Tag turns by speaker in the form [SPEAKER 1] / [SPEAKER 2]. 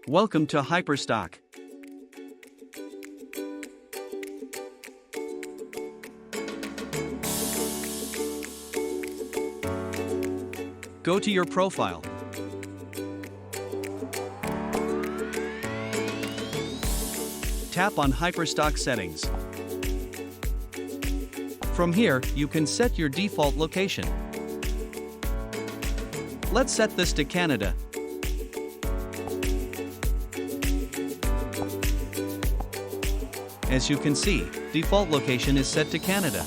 [SPEAKER 1] Welcome to HYPERSTOCK. Go to your profile. Tap on HYPERSTOCK settings. From here, you can set your default location. Let's set this to Canada. As you can see, default location is set to Canada.